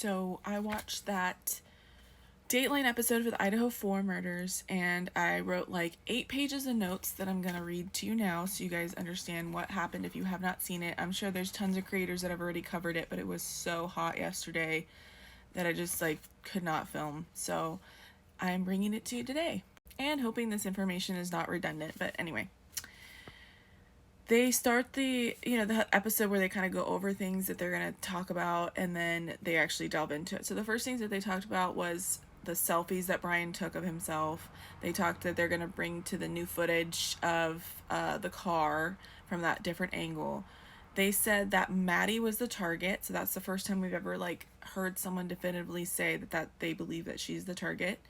So I watched that Dateline episode for the Idaho 4 murders, and I wrote like 8 pages of notes that I'm going to read to you now so you guys understand what happened if you have not seen it. I'm sure there's tons of creators that have already covered it, but it was so hot yesterday that I just could not film. So I'm bringing it to you today and hoping this information is not redundant. But anyway, they start the episode where they kind of go over things that they're going to talk about, and then they actually delve into it. So the first things that they talked about was the selfies that Brian took of himself. They talked that they're going to bring to the new footage of the car from that different angle. They said that Maddie was the target, so that's the first time we've ever heard someone definitively say that they believe that she's the target.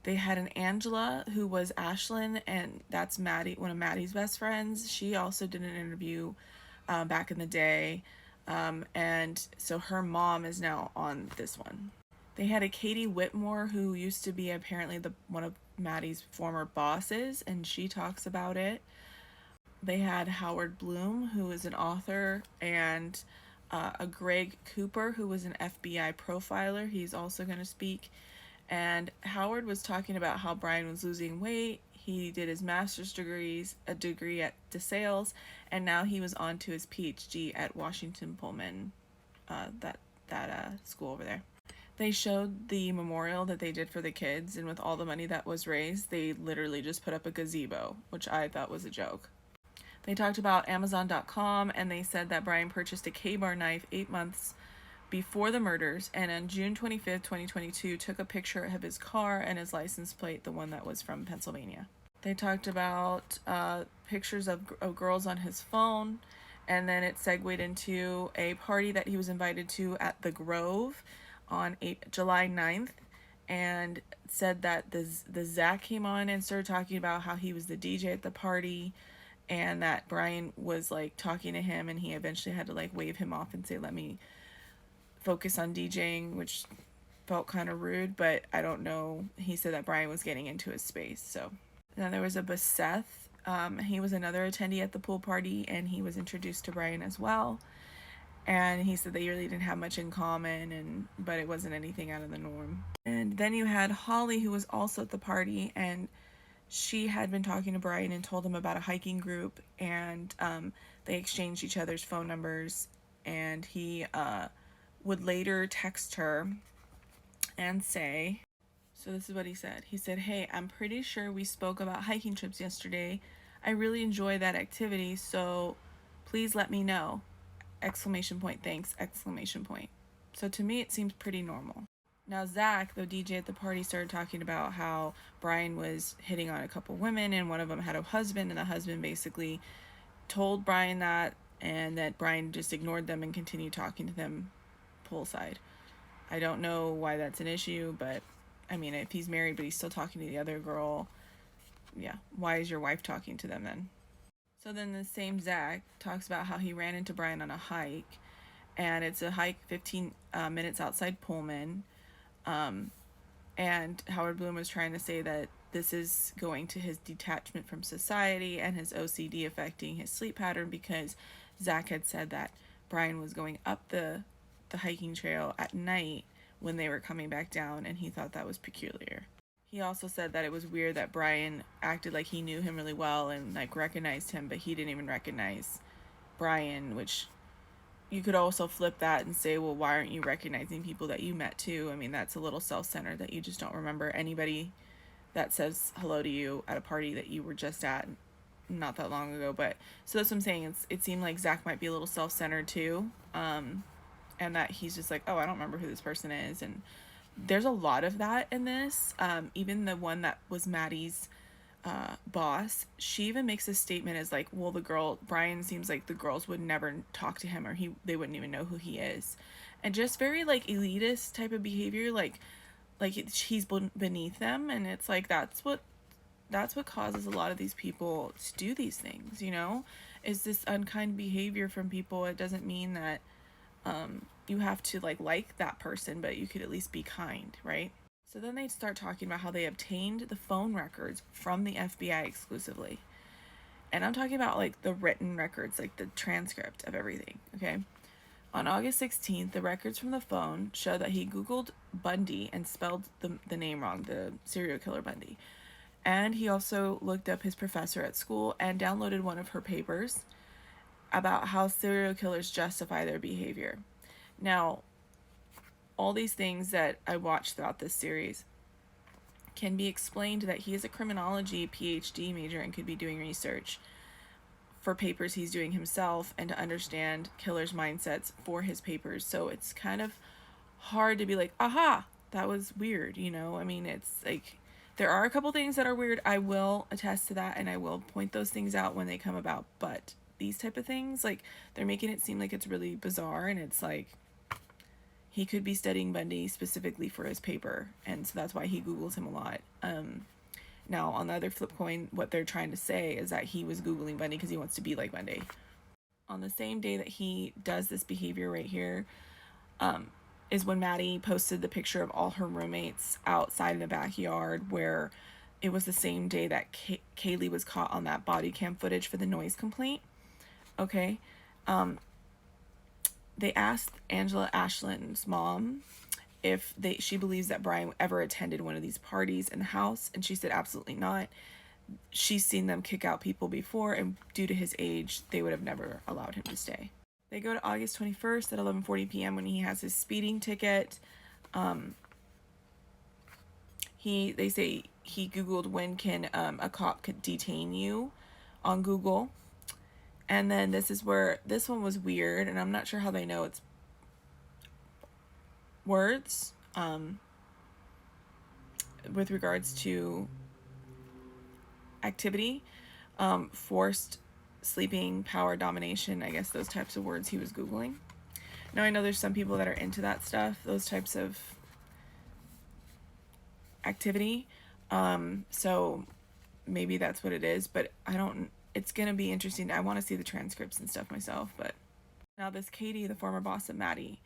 They had an Angela who was Ashlyn, and that's Maddie, one of Maddie's best friends. She also did an interview back in the day, and so her mom is now on this one. They had a Katie Whitmore who used to be apparently one of Maddie's former bosses, and she talks about it. They had Howard Bloom, who is an author, and a Greg Cooper, who was an FBI profiler. He's also going to speak. And Howard was talking about how Brian was losing weight. He did his master's a degree at DeSales, and now he was on to his PhD at Washington Pullman, that school over there. They showed the memorial that they did for the kids, and with all the money that was raised, they literally just put up a gazebo, which I thought was a joke. They talked about Amazon.com, and they said that Brian purchased a K-bar knife 8 months before the murders, and on June 25th, 2022, took a picture of his car and his license plate, the one that was from Pennsylvania. They talked about pictures of girls on his phone, and then it segued into a party that he was invited to at the Grove on July 9th, and said that the Zach came on and started talking about how he was the DJ at the party, and that Brian was talking to him, and he eventually had to wave him off and say, "Let me focus on DJing," which felt kind of rude, but I don't know. He said that Brian was getting into his space. So then there was a Seth. He was another attendee at the pool party, and he was introduced to Brian as well. And he said they really didn't have much in common, but it wasn't anything out of the norm. And then you had Holly, who was also at the party, and she had been talking to Brian and told him about a hiking group, and they exchanged each other's phone numbers, and he would later text her and say, so this is what he said. He said, "Hey, I'm pretty sure we spoke about hiking trips yesterday. I really enjoy that activity, so please let me know. ! Thanks! ! So to me, it seems pretty normal. Now, Zach, the DJ at the party, started talking about how Brian was hitting on a couple women, and one of them had a husband, and the husband basically told Brian that, and that Brian just ignored them and continued talking to them poolside. I don't know why that's an issue, but I mean, if he's married but he's still talking to the other girl, yeah, why is your wife talking to them then? So then the same Zach talks about how he ran into Brian on a hike, and it's a hike 15 minutes outside Pullman, and Howard Bloom was trying to say that this is going to his detachment from society and his OCD affecting his sleep pattern, because Zach had said that Brian was going up the hiking trail at night when they were coming back down, and he thought that was peculiar. He also said that it was weird that Brian acted like he knew him really well and recognized him, but he didn't even recognize Brian, which you could also flip that and say, well, why aren't you recognizing people that you met too? I mean, that's a little self-centered that you just don't remember anybody that says hello to you at a party that you were just at not that long ago. But so that's what I'm saying. It seemed like Zach might be a little self-centered too, and that he's just like, oh, I don't remember who this person is. And there's a lot of that in this. Even the one that was Maddie's boss, she even makes a statement as well, Brian seems like the girls would never talk to him, or they wouldn't even know who he is, and just very elitist type of behavior, he's beneath them, and it's that's what causes a lot of these people to do these things, is this unkind behavior from people. It doesn't mean that you have to like that person, but you could at least be kind, right? So then they start talking about how they obtained the phone records from the FBI exclusively. And I'm talking about the written records, the transcript of everything, okay? On August 16th, the records from the phone show that he Googled Bundy and spelled the name wrong, the serial killer Bundy. And he also looked up his professor at school and downloaded one of her papers about how serial killers justify their behavior. Now, all these things that I watched throughout this series can be explained that he is a criminology PhD major and could be doing research for papers he's doing himself and to understand killers' mindsets for his papers. So it's kind of hard to be like, aha, that was weird, you know? I mean, it's like, there are a couple things that are weird. I will attest to that and I will point those things out when they come about. But these type of things, like, they're making it seem like it's really bizarre, and it's like, he could be studying Bundy specifically for his paper, and so that's why he Googles him a lot. Now, on the other flip coin, what they're trying to say is that he was Googling Bundy because he wants to be like Bundy. On the same day that he does this behavior right here, is when Maddie posted the picture of all her roommates outside in the backyard, where it was the same day that Kaylee was caught on that body cam footage for the noise complaint. Okay. They asked Angela Ashland's mom if she believes that Brian ever attended one of these parties in the house, and she said absolutely not. She's seen them kick out people before, and due to his age, they would have never allowed him to stay. They go to August 21st at 11:40 p.m. when he has his speeding ticket. They say he Googled when can a cop could detain you on Google. And then this is where this one was weird, and I'm not sure how they know it's words with regards to activity, forced sleeping, power, domination, I guess those types of words he was Googling. Now, I know there's some people that are into that stuff, those types of activity, so maybe that's what it is, but it's gonna be interesting. I want to see the transcripts and stuff myself. But now this Katie, the former boss of Maddie,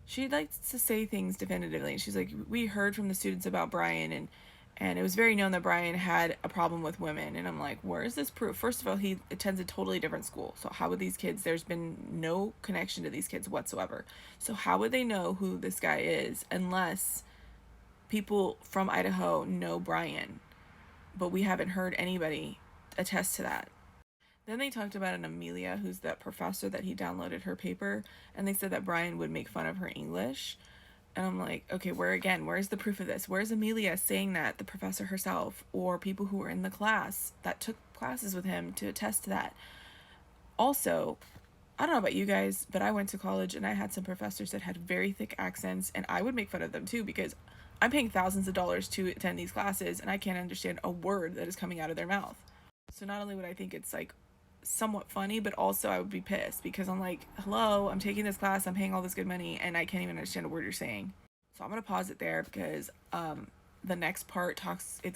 she likes to say things definitively. She's like, we heard from the students about Brian, and it was very known that Brian had a problem with women. And I'm like, where is this proof? First of all, he attends a totally different school. So how would these kids, there's been no connection to these kids whatsoever. So how would they know who this guy is unless people from Idaho know Brian? But we haven't heard anybody attest to that. Then they talked about an Amelia, who's that professor that he downloaded her paper, and they said that Brian would make fun of her English. And I'm like, okay, where's the proof of this? Where's Amelia saying that, the professor herself, or people who were in the class that took classes with him to attest to that? Also, I don't know about you guys, but I went to college and I had some professors that had very thick accents, and I would make fun of them too because I'm paying thousands of dollars to attend these classes and I can't understand a word that is coming out of their mouth. So not only would I think it's like somewhat funny, but also I would be pissed because I'm like, hello, I'm taking this class, I'm paying all this good money, and I can't even understand a word you're saying. So I'm gonna pause it there because the next part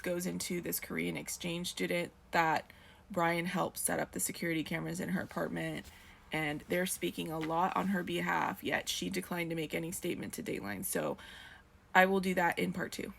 goes into this Korean exchange student that Brian helped set up the security cameras in her apartment, and they're speaking a lot on her behalf, yet she declined to make any statement to Dateline. So I will do that in part 2.